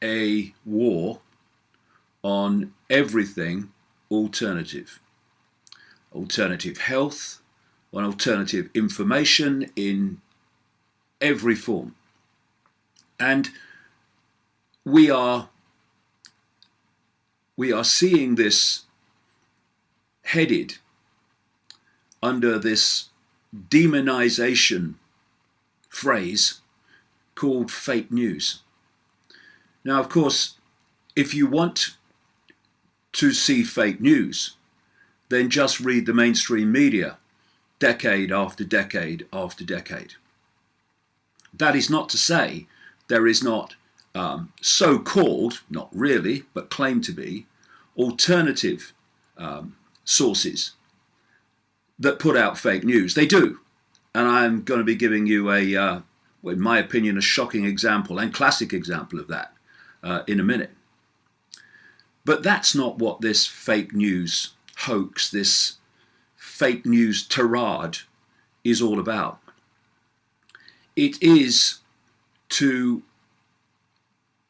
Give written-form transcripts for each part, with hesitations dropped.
a war on everything alternative. Alternative health, on alternative information in every form. And we are seeing this headed under this demonization phrase called fake news. Now, of course, if you want to see fake news, then just read the mainstream media decade after decade after decade. That is not to say there is not so-called, not really, but claimed to be, alternative sources that put out fake news. They do. And I'm going to be giving you in my opinion, a shocking example and classic example of that in a minute. But that's not what this fake news hoax, this fake news tirade is all about. It is to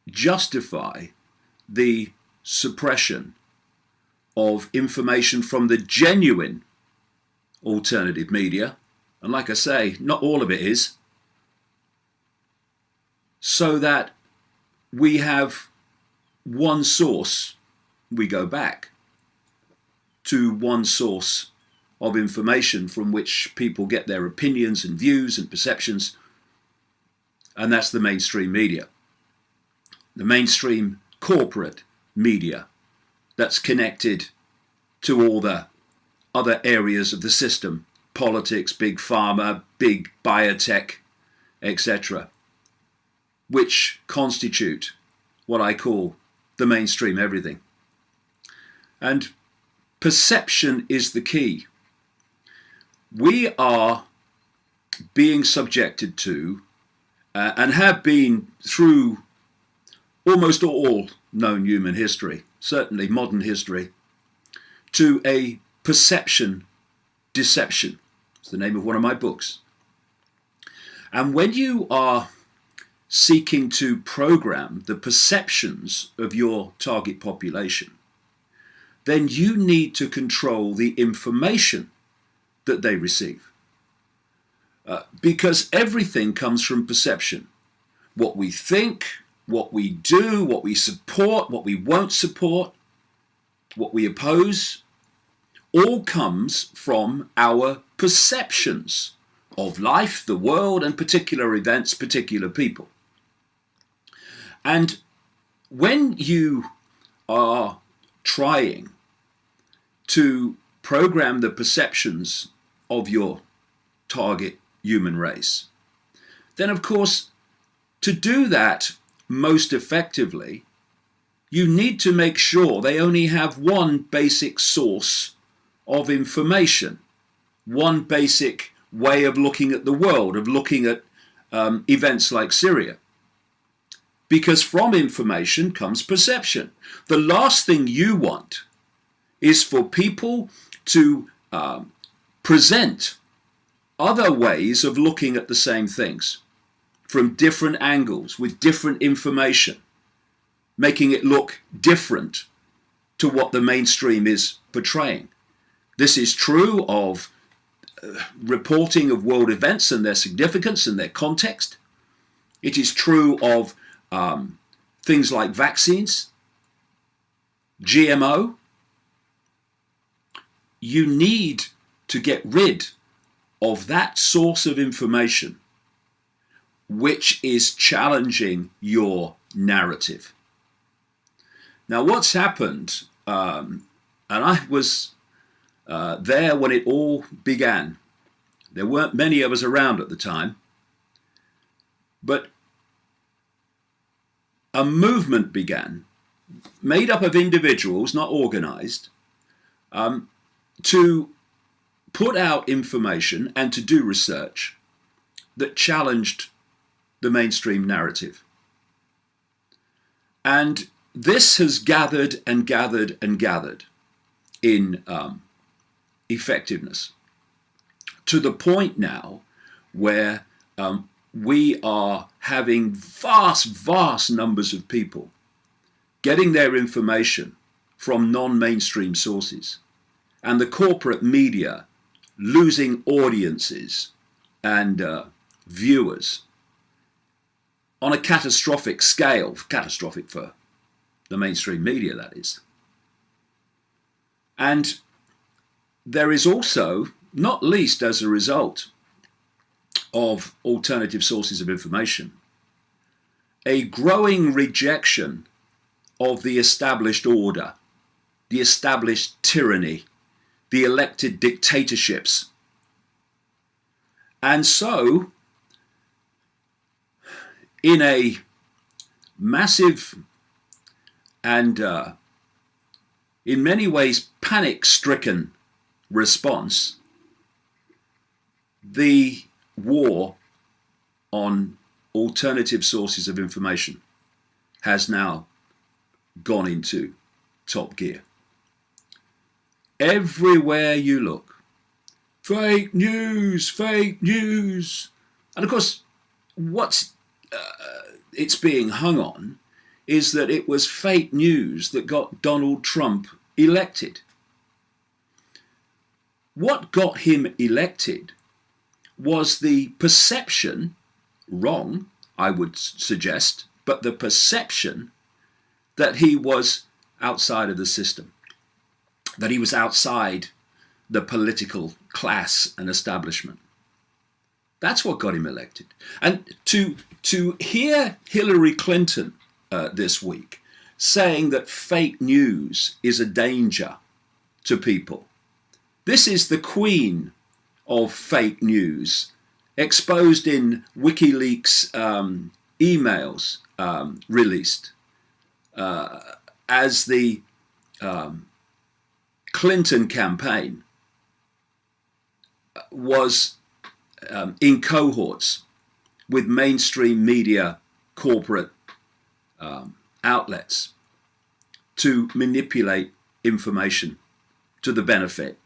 justify the suppression of information from the genuine alternative media, and like I say, not all of it is, so that we have one source, we go back to one source of information from which people get their opinions and views and perceptions, and that's the mainstream media. The mainstream corporate media that's connected to all the other areas of the system, politics, big pharma, big biotech, etc., which constitute what I call the mainstream everything. And perception is the key. We are being subjected to, and have been through almost all known human history, certainly modern history, to a perception deception. It's the name of one of my books. And when you are seeking to program the perceptions of your target population, then you need to control the information that they receive. Because everything comes from perception. What we think, what we do, what we support, what we won't support, what we oppose, all comes from our perceptions of life, the world, and particular events, particular people. And when you are trying to program the perceptions of your target human race, then of course, to do that most effectively, you need to make sure they only have one basic source of information, one basic way of looking at the world, of looking at events like Syria. Because from information comes perception. The last thing you want is for people to present other ways of looking at the same things from different angles, with different information, making it look different to what the mainstream is portraying. This is true of reporting of world events and their significance and their context. It is true of things like vaccines, GMO. You need to get rid of that source of information which is challenging your narrative. Now, what's happened, and I was there when it all began. There weren't many of us around at the time, but a movement began, made up of individuals, not organized, to put out information and to do research that challenged the mainstream narrative. And this has gathered and gathered and gathered in effectiveness, to the point now where we are having vast numbers of people getting their information from non-mainstream sources, and the corporate media losing audiences and viewers on a catastrophic scale, catastrophic for the mainstream media, that is. And there is also, not least as a result of alternative sources of information, a growing rejection of the established order, the established tyranny, the elected dictatorships. And so, in a massive and in many ways panic-stricken response, the war on alternative sources of information has now gone into top gear. Everywhere you look, fake news, fake news. And of course, what's it's being hung on is that it was fake news that got Donald Trump elected. What got him elected was the perception, wrong, I would suggest, but the perception that he was outside of the system, that he was outside the political class and establishment. That's what got him elected. And to hear Hillary Clinton this week saying that fake news is a danger to people. This is the queen of fake news, exposed in WikiLeaks emails released as the Clinton campaign was in cohorts with mainstream media corporate outlets to manipulate information to the benefit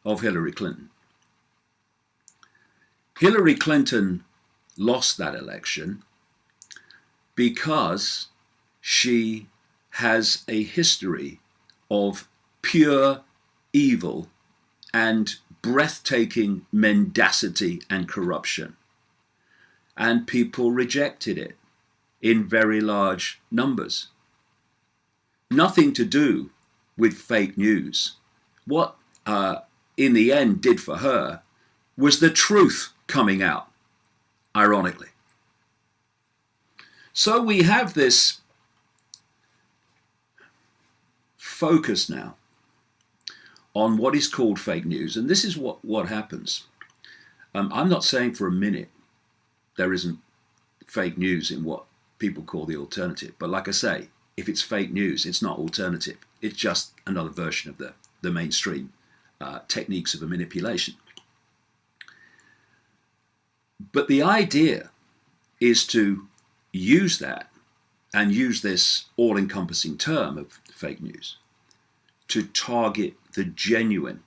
of Hillary Clinton. Hillary Clinton lost that election because she has a history of pure evil and breathtaking mendacity and corruption. And people rejected it in very large numbers. Nothing to do with fake news. What in the end did for her was the truth coming out, ironically. So we have this focus now on what is called fake news, and this is what happens. I'm not saying for a minute there isn't fake news in what people call the alternative, but like I say, if it's fake news, it's not alternative. It's just another version of the mainstream techniques of a manipulation. But the idea is to use that and use this all-encompassing term of fake news to target the genuine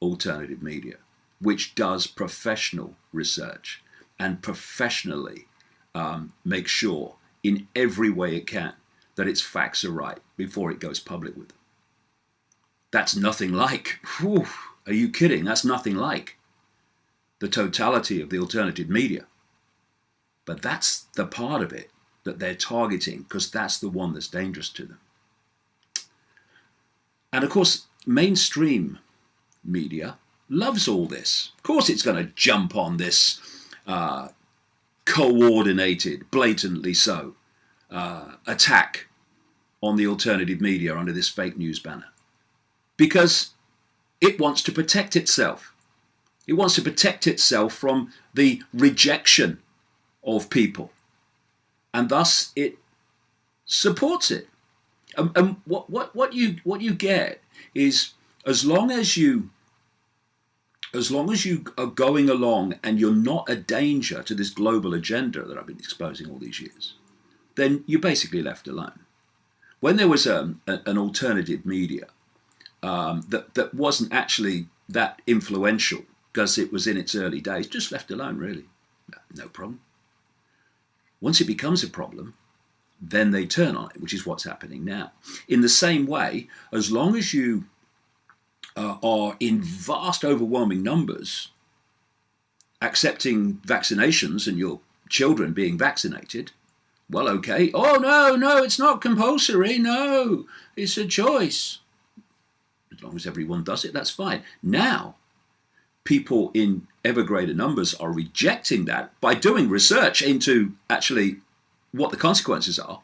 alternative media, which does professional research and professionally make sure in every way it can that its facts are right before it goes public with them. That's nothing like, whew, are you kidding? That's nothing like the totality of the alternative media. But that's the part of it that they're targeting, because that's the one that's dangerous to them. And of course, mainstream media loves all this. Of course it's going to jump on this coordinated, blatantly so, attack on the alternative media under this fake news banner. Because it wants to protect itself. It wants to protect itself from the rejection of people. And thus it supports it. And what you get is, as long as you are going along and you're not a danger to this global agenda that I've been exposing all these years, then you're basically left alone. When there was an alternative media that wasn't actually that influential because it was in its early days, just left alone, really. No problem. Once it becomes a problem, then they turn on it, which is what's happening now. In the same way, as long as you are in vast, overwhelming numbers accepting vaccinations and your children being vaccinated, well, okay. Oh, no, it's not compulsory. No, it's a choice. As long as everyone does it, that's fine. Now, people in ever greater numbers are rejecting that by doing research into actually what the consequences are.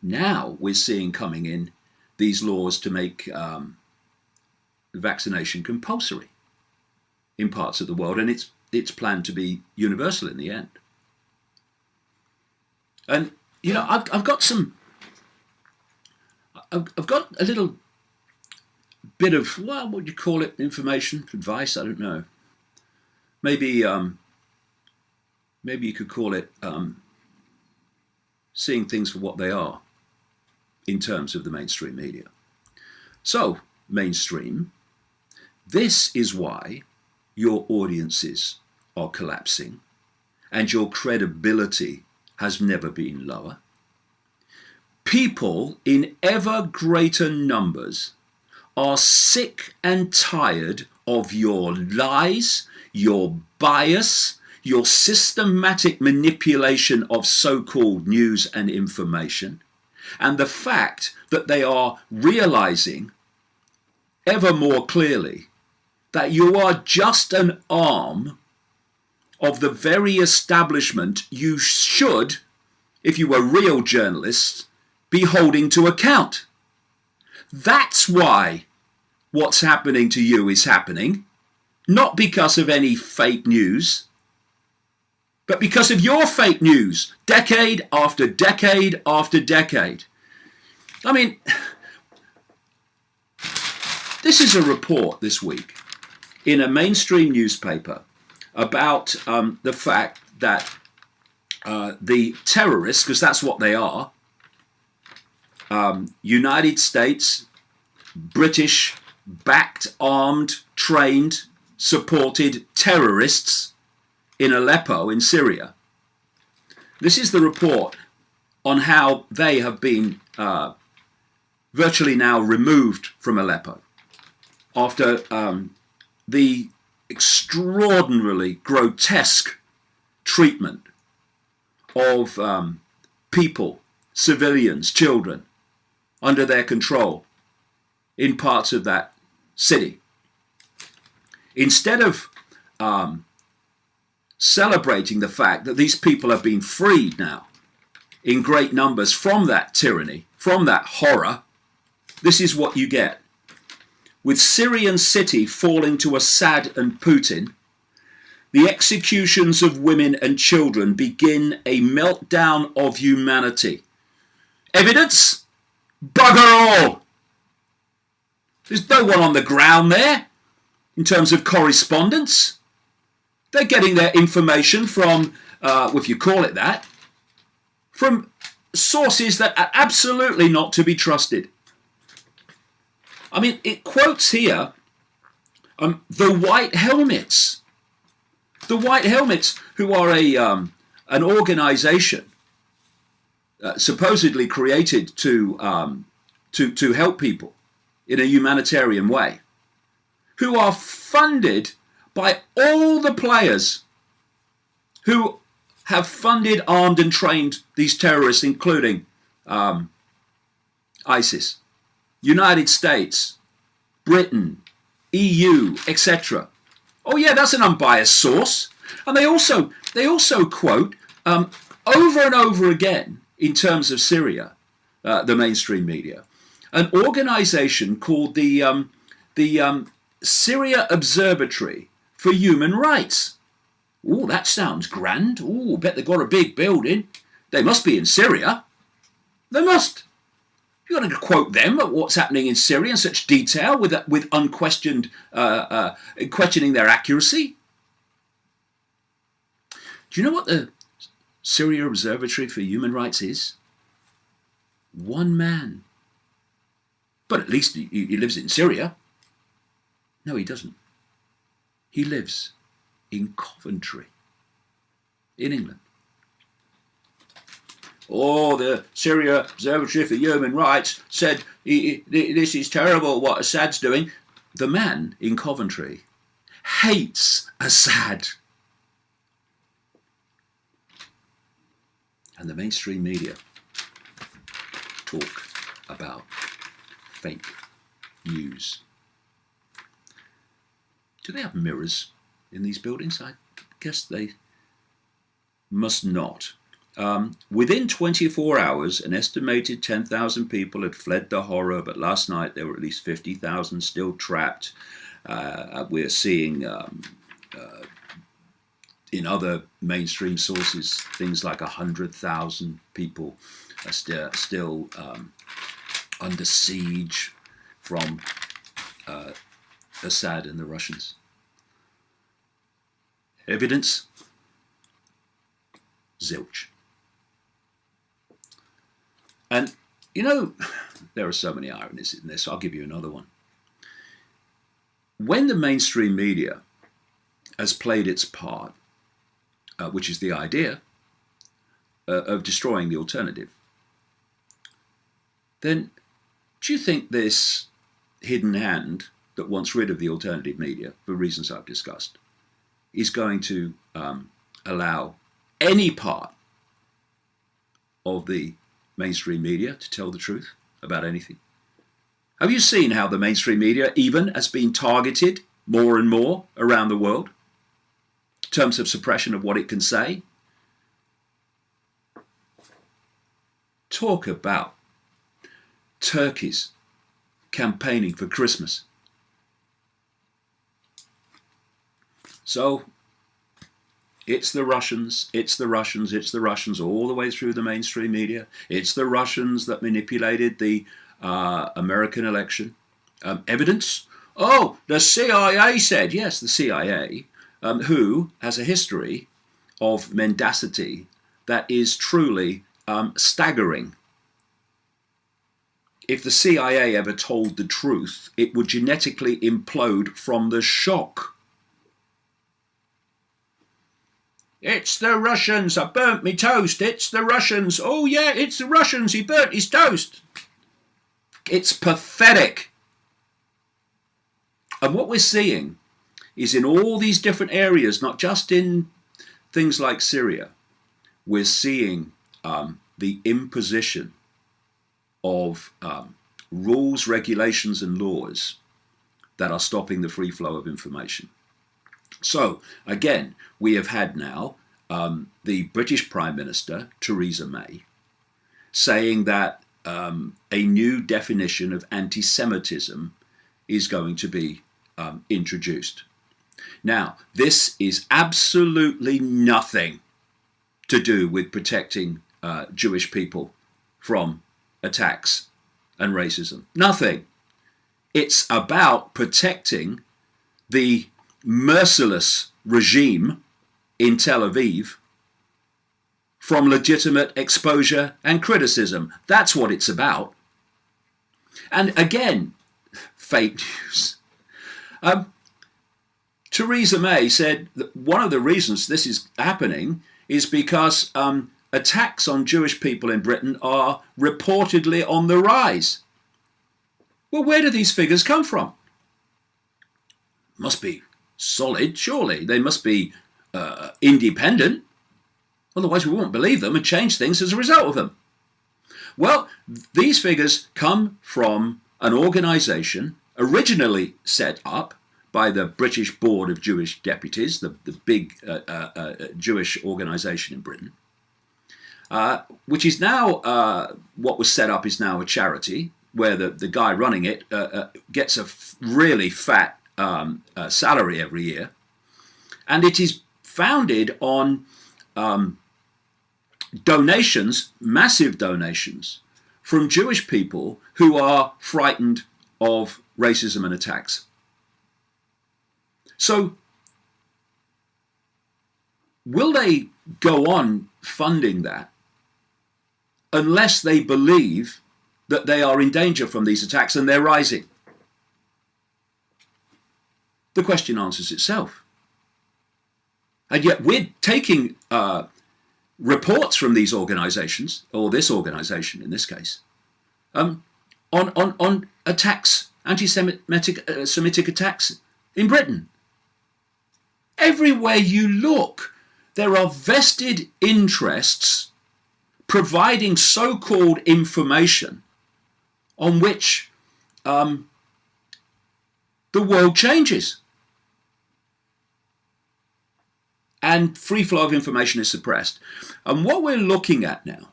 Now we're seeing coming in these laws to make vaccination compulsory in parts of the world, and it's planned to be universal in the end. And I've got a little bit of, well, what would you call it? Information, advice? I don't know. Maybe you could call it seeing things for what they are in terms of the mainstream media. So, mainstream, this is why your audiences are collapsing and your credibility has never been lower. People in ever greater numbers are sick and tired of your lies, your bias, your systematic manipulation of so-called news and information, and the fact that they are realizing ever more clearly that you are just an arm of the very establishment you should, if you were real journalists, be holding to account. That's why what's happening to you is happening, not because of any fake news, but because of your fake news, decade after decade after decade. I mean, this is a report this week in a mainstream newspaper about the fact that the terrorists, because that's what they are, United States, British, backed, armed, trained, supported terrorists in Aleppo in Syria. This is the report on how they have been virtually now removed from Aleppo after the extraordinarily grotesque treatment of people, civilians, children, under their control in parts of that city. Instead of celebrating the fact that these people have been freed now in great numbers from that tyranny, from that horror, this is what you get. With Syrian city falling to Assad and Putin, the executions of women and children begin a meltdown of humanity. Evidence? Bugger all! There's no one on the ground there in terms of correspondence. They're getting their information from, if you call it that, from sources that are absolutely not to be trusted. I mean, it quotes here the White Helmets. The White Helmets, who are an organization supposedly created to help people in a humanitarian way, who are funded by all the players who have funded, armed and trained these terrorists, including ISIS, United States, Britain, EU, etc. Oh yeah, that's an unbiased source. And they also quote over and over again in terms of Syria, the mainstream media, an organization called the Syria Observatory for Human Rights. Oh, that sounds grand. Oh, bet they've got a big building. They must be in Syria. They must. You're going to quote them at what's happening in Syria in such detail with unquestioned, questioning their accuracy. Do you know what the Syria Observatory for Human Rights is? One man. But at least he lives in Syria. No, he doesn't. He lives in Coventry, in England. or the Syria Observatory for Human Rights said this is terrible what Assad's doing. The man in Coventry hates Assad. And the mainstream media talk about fake news. Do they have mirrors in these buildings? I guess they must not. Within 24 hours, an estimated 10,000 people had fled the horror, but last night there were at least 50,000 still trapped. We're seeing in other mainstream sources things like 100,000 people are still under siege from Assad and the Russians. Evidence? Zilch. And, you know, there are so many ironies in this. I'll give you another one. When the mainstream media has played its part, which is the idea of destroying the alternative, then do you think this hidden hand that wants rid of the alternative media, for reasons I've discussed, is going to allow any part of the mainstream media to tell the truth about anything? Have you seen how the mainstream media even has been targeted more and more around the world in terms of suppression of what it can say? Talk about turkeys campaigning for Christmas. So it's the Russians, it's the Russians, it's the Russians all the way through the mainstream media. It's the Russians that manipulated the American election. Evidence? Oh, the CIA said. Yes, the CIA, who has a history of mendacity that is truly staggering. If the CIA ever told the truth, it would genetically implode from the shock. It's the Russians, I burnt me toast, it's the Russians, oh yeah, it's the Russians, he burnt his toast. It's pathetic. And what we're seeing is in all these different areas, not just in things like Syria, we're seeing the imposition of rules, regulations and laws that are stopping the free flow of information. So, again, we have had now the British Prime Minister, Theresa May, saying that a new definition of anti-Semitism is going to be introduced. Now, this is absolutely nothing to do with protecting Jewish people from attacks and racism. Nothing. It's about protecting the merciless regime in Tel Aviv from legitimate exposure and criticism. That's what it's about. And again, fake news. Theresa May said that one of the reasons this is happening is because attacks on Jewish people in Britain are reportedly on the rise. Well, where do these figures come from? Must be solid, surely. They must be independent. Otherwise, we won't believe them and change things as a result of them. Well, these figures come from an organisation originally set up by the British Board of Jewish Deputies, the big Jewish organisation in Britain, which is now, what was set up is now a charity, where the guy running it gets a really fat salary every year. And it is founded on donations, massive donations, from Jewish people who are frightened of racism and attacks. So, will they go on funding that unless they believe that they are in danger from these attacks and they're rising? The question answers itself. And yet we're taking reports from these organizations, or this organization in this case, on attacks, anti-Semitic attacks in Britain. Everywhere you look, there are vested interests providing so-called information on which the world changes. And free flow of information is suppressed. And what we're looking at now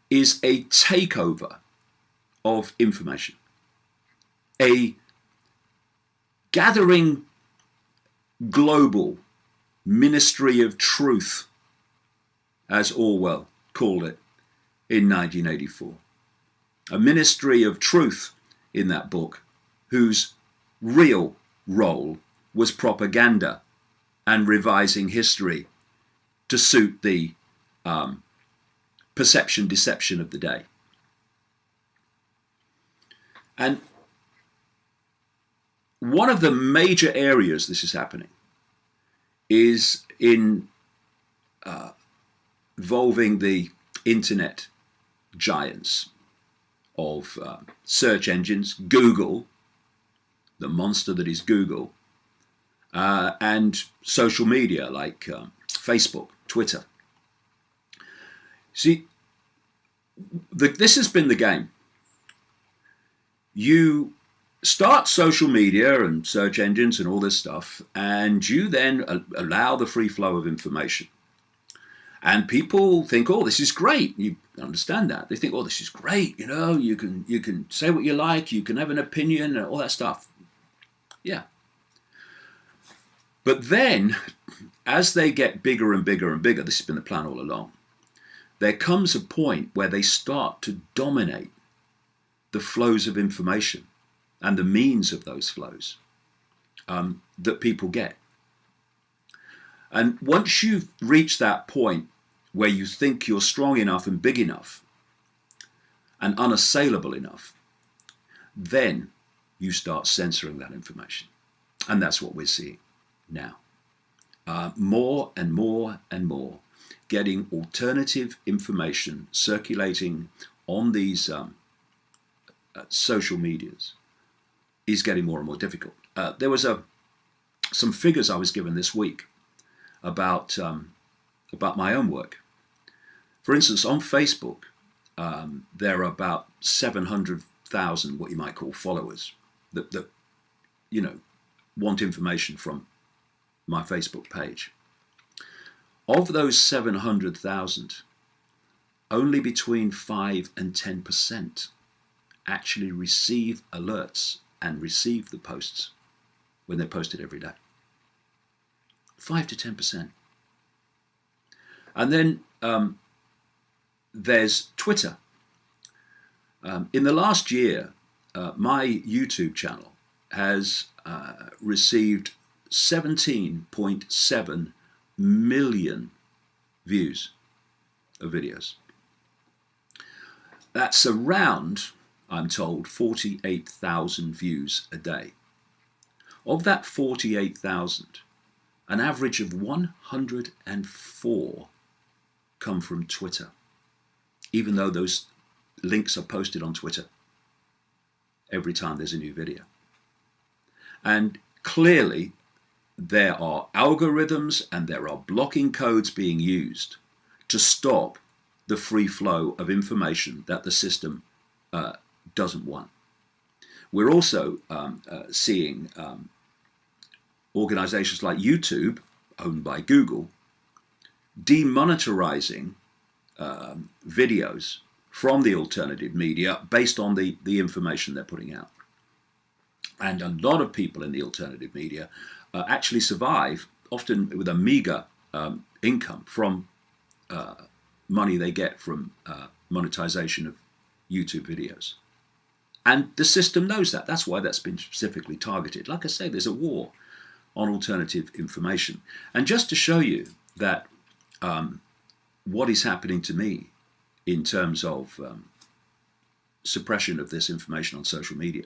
is a takeover of information, a gathering global ministry of truth, as Orwell called it in 1984. A ministry of truth in that book, whose real role was propaganda and revising history to suit the perception deception of the day. And one of the major areas this is happening is in involving the internet giants of search engines, Google, the monster that is Google, and social media like Facebook, Twitter. See, this has been the game. You start social media and search engines and all this stuff, and you then allow the free flow of information. And people think, oh, this is great. You understand that. They think, oh, this is great. You know, you can say what you like. You can have an opinion and all that stuff. Yeah. But then, as they get bigger and bigger and bigger, this has been the plan all along, there comes a point where they start to dominate the flows of information and the means of those flows that people get. And once you've reached that point where you think you're strong enough and big enough and unassailable enough, then you start censoring that information. And that's what we're seeing now. More and more and more getting alternative information circulating on these social medias is getting more and more difficult. There was some figures I was given this week about my own work. For instance, on Facebook, there are about 700,000 what you might call followers that want information from my Facebook page. Of those 700,000, only between 5 and 10% actually receive alerts and receive the posts when they're posted every day. 5 to 10%. And then there's Twitter. In the last year, my YouTube channel has received 17.7 million views of videos. That's around, I'm told, 48,000 views a day. Of that 48,000, an average of 104 come from Twitter, even though those links are posted on Twitter every time there's a new video. And clearly, there are algorithms and there are blocking codes being used to stop the free flow of information that the system doesn't want. We're also seeing organizations like YouTube, owned by Google, demonetizing videos from the alternative media based on the information they're putting out. And a lot of people in the alternative media actually survive, often with a meager income from money they get from monetization of YouTube videos. And the system knows that. That's why that's been specifically targeted. Like I say, there's a war on alternative information. And just to show you that what is happening to me in terms of suppression of this information on social media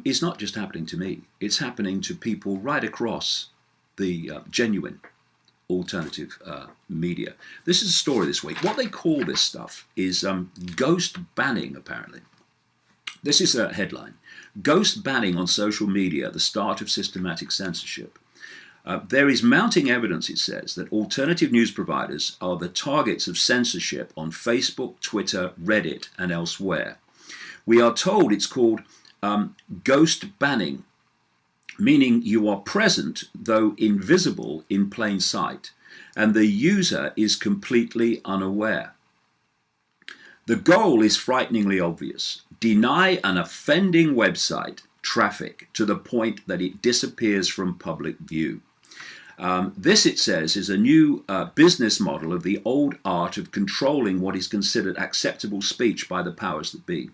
is not just happening to me. It's happening to people right across the genuine alternative media. This is a story this week. What they call this stuff is ghost banning, apparently. This is a headline. Ghost banning on social media, the start of systematic censorship. There is mounting evidence, it says, that alternative news providers are the targets of censorship on Facebook, Twitter, Reddit, and elsewhere. We are told it's called ghost banning, meaning you are present, though invisible, in plain sight, and the user is completely unaware. The goal is frighteningly obvious. Deny an offending website traffic to the point that it disappears from public view. This, it says, is a new business model of the old art of controlling what is considered acceptable speech by the powers that be.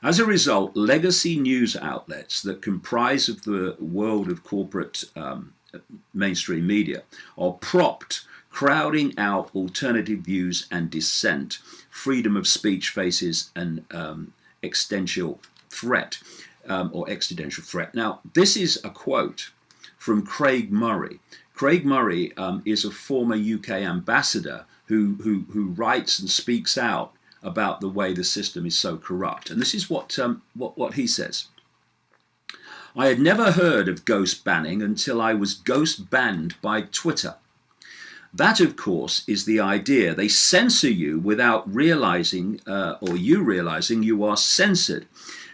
As a result, legacy news outlets that comprise of the world of corporate mainstream media are propped, crowding out alternative views and dissent. Freedom of speech faces an existential threat, or existential threat. Now, this is a quote from Craig Murray. Craig Murray is a former UK ambassador who writes and speaks out about the way the system is so corrupt. And this is what he says. I had never heard of ghost banning until I was ghost banned by Twitter. That, of course, is the idea. They censor you without realizing, or you realizing you are censored.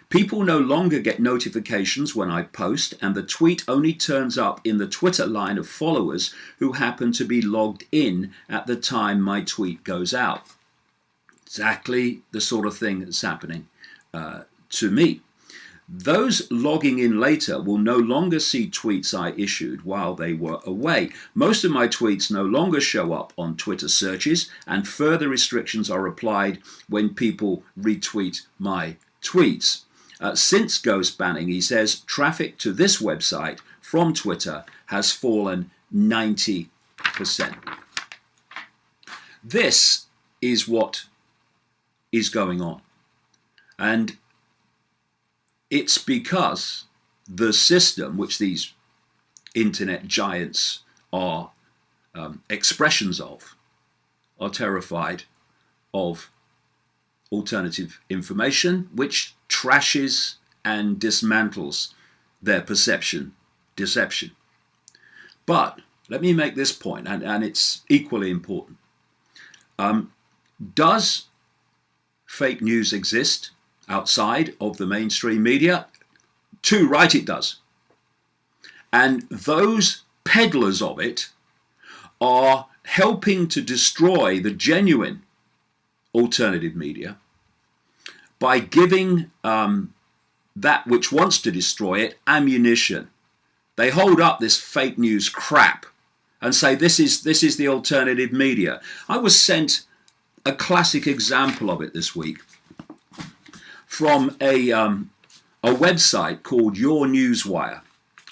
People no longer get notifications when I post, and the tweet only turns up in the Twitter line of followers who happen to be logged in at the time my tweet goes out. Exactly the sort of thing that's happening to me. Those logging in later will no longer see tweets I issued while they were away. Most of my tweets no longer show up on Twitter searches, and further restrictions are applied when people retweet my tweets. Since ghost banning, he says, traffic to this website from Twitter has fallen 90%. This is what is going on. And it's because the system, which these internet giants are expressions of, are terrified of alternative information, which trashes and dismantles their deception. But let me make this point, and it's equally important. Does fake news exist outside of the mainstream media? Too right it does. And those peddlers of it are helping to destroy the genuine alternative media by giving that which wants to destroy it ammunition. They hold up this fake news crap and say this is the alternative media. I was sent a classic example of it this week from a website called Your Newswire.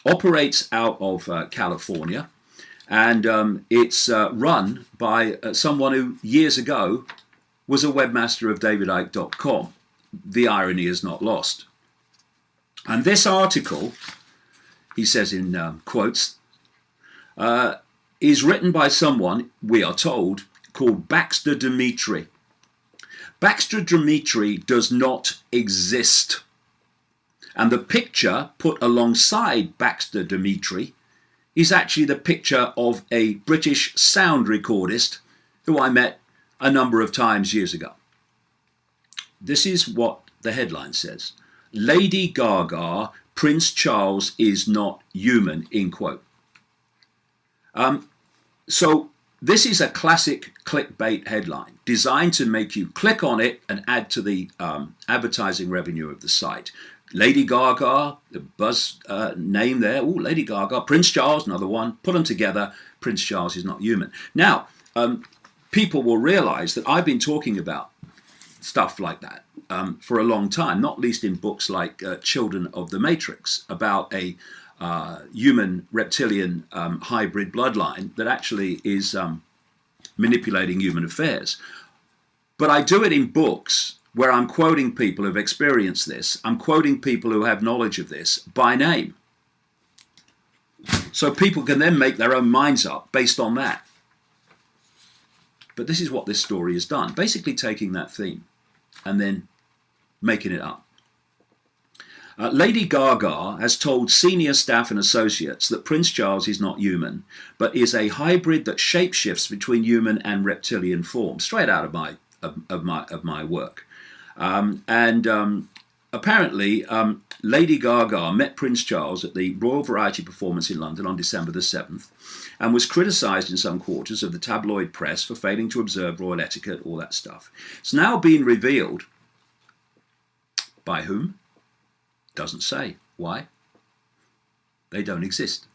Operates out of California, and it's run by someone who years ago was a webmaster of davidicke.com. The irony is not lost. And this article, he says in quotes, is written by someone, we are told, called Baxter Dimitri. Baxter Dimitri does not exist. And the picture put alongside Baxter Dimitri is actually the picture of a British sound recordist who I met a number of times years ago. This is what the headline says. Lady Gaga, Prince Charles is not human, end quote. So this is a classic clickbait headline designed to make you click on it and add to the advertising revenue of the site. Lady Gaga, the buzz name there. Oh, Lady Gaga, Prince Charles, another one. Put them together. Prince Charles is not human. Now, people will realize that I've been talking about stuff like that for a long time, not least in books like Children of the Matrix, about a human reptilian hybrid bloodline that actually is manipulating human affairs. But I do it in books where I'm quoting people who've experienced this. I'm quoting people who have knowledge of this by name. So people can then make their own minds up based on that. But this is what this story has done, basically taking that theme and then making it up. Lady Gaga has told senior staff and associates that Prince Charles is not human, but is a hybrid that shapeshifts between human and reptilian form, straight out of my work. Apparently, Lady Gaga met Prince Charles at the Royal Variety Performance in London on December the 7th and was criticised in some quarters of the tabloid press for failing to observe royal etiquette, all that stuff. It's now been revealed. By whom? Doesn't say. Why? They don't exist.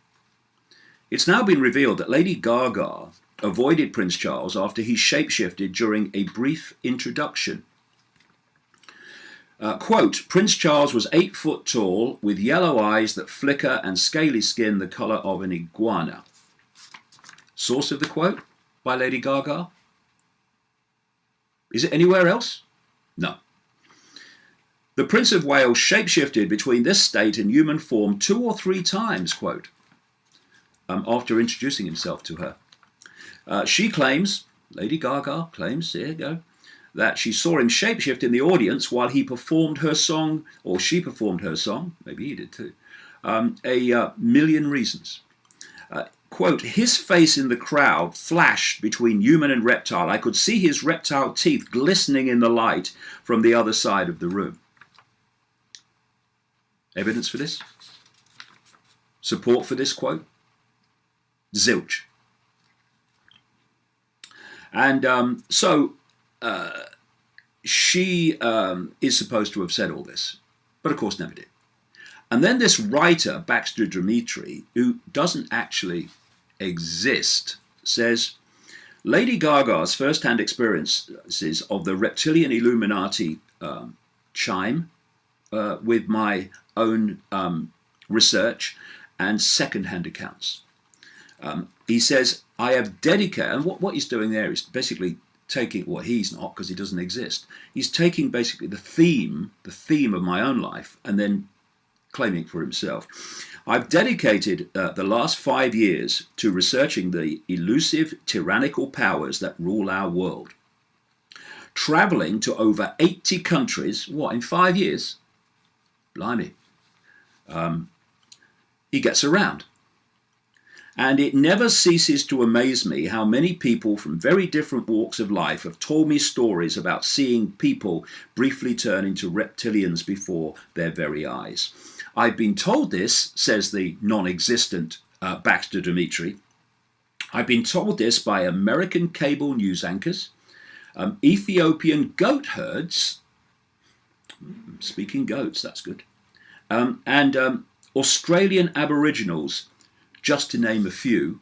It's now been revealed that Lady Gaga avoided Prince Charles after he shapeshifted during a brief introduction. Quote, Prince Charles was 8 foot tall with yellow eyes that flicker and scaly skin the colour of an iguana. Source of the quote by Lady Gaga? Is it anywhere else? No. The Prince of Wales shapeshifted between this state and human form 2 or 3 times, quote, after introducing himself to her. She claims, Lady Gaga claims, here you go, that she saw him shapeshift in the audience while he performed her song, or she performed her song, maybe he did too, A Million Reasons. Quote, his face in the crowd flashed between human and reptile. I could see his reptile teeth glistening in the light from the other side of the room. Evidence for this? Support for this quote? Zilch. And she is supposed to have said all this, but of course never did. And then this writer, Baxter Dimitri, who doesn't actually exist, says, Lady Gaga's first-hand experiences of the reptilian Illuminati chime with my own research and second-hand accounts. He says, I have dedicated, and what he's doing there is basically taking, well, he's not because he doesn't exist. He's taking basically the theme of my own life and then claiming for himself. I've dedicated the last 5 years to researching the elusive tyrannical powers that rule our world. Traveling to over 80 countries, what, in 5 years? Blimey. He gets around. And it never ceases to amaze me how many people from very different walks of life have told me stories about seeing people briefly turn into reptilians before their very eyes. I've been told this, says the non-existent Baxter Dimitri. I've been told this by American cable news anchors, Ethiopian goat herds, speaking goats, that's good, and Australian Aboriginals, just to name a few.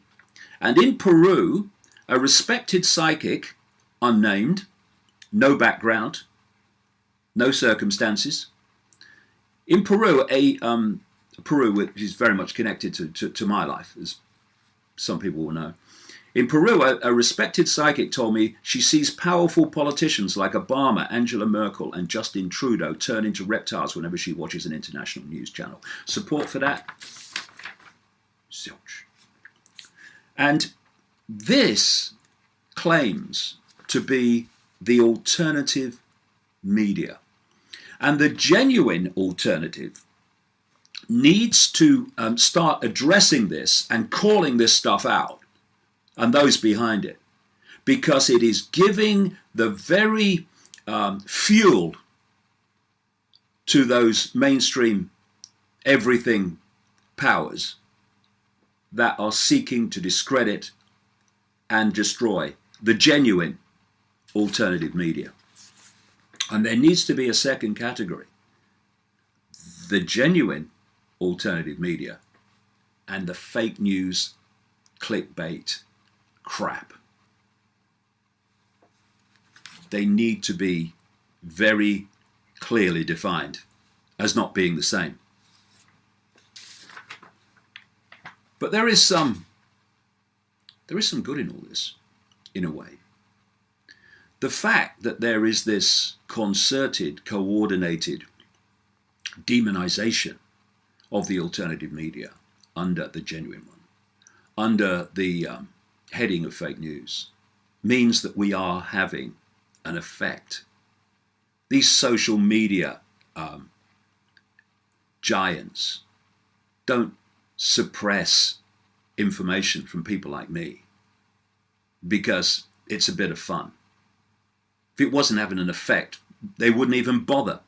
And in Peru, a respected psychic, unnamed, no background, no circumstances. In Peru, Peru, which is very much connected to my life, as some people will know. In Peru, a respected psychic told me she sees powerful politicians like Obama, Angela Merkel, and Justin Trudeau turn into reptiles whenever she watches an international news channel. Support for that? Zilch. And this claims to be the alternative media. And the genuine alternative needs to start addressing this and calling this stuff out and those behind it, because it is giving the very fuel to those mainstream everything powers that are seeking to discredit and destroy the genuine alternative media. And there needs to be a second category: the genuine alternative media and the fake news, clickbait crap. They need to be very clearly defined as not being the same. But there is some good in all this, in a way. The fact that there is this concerted, coordinated demonization of the alternative media under the genuine one under the heading of fake news means that we are having an effect. These social media giants don't suppress information from people like me because it's a bit of fun. If it wasn't having an effect, they wouldn't even bother.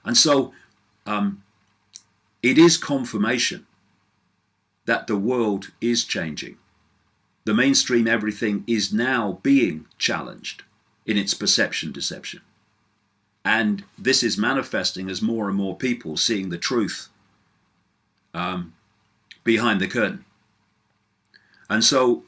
And so it is confirmation that the world is changing. The mainstream everything is now being challenged in its perception deception. And this is manifesting as more and more people seeing the truth behind the curtain. And so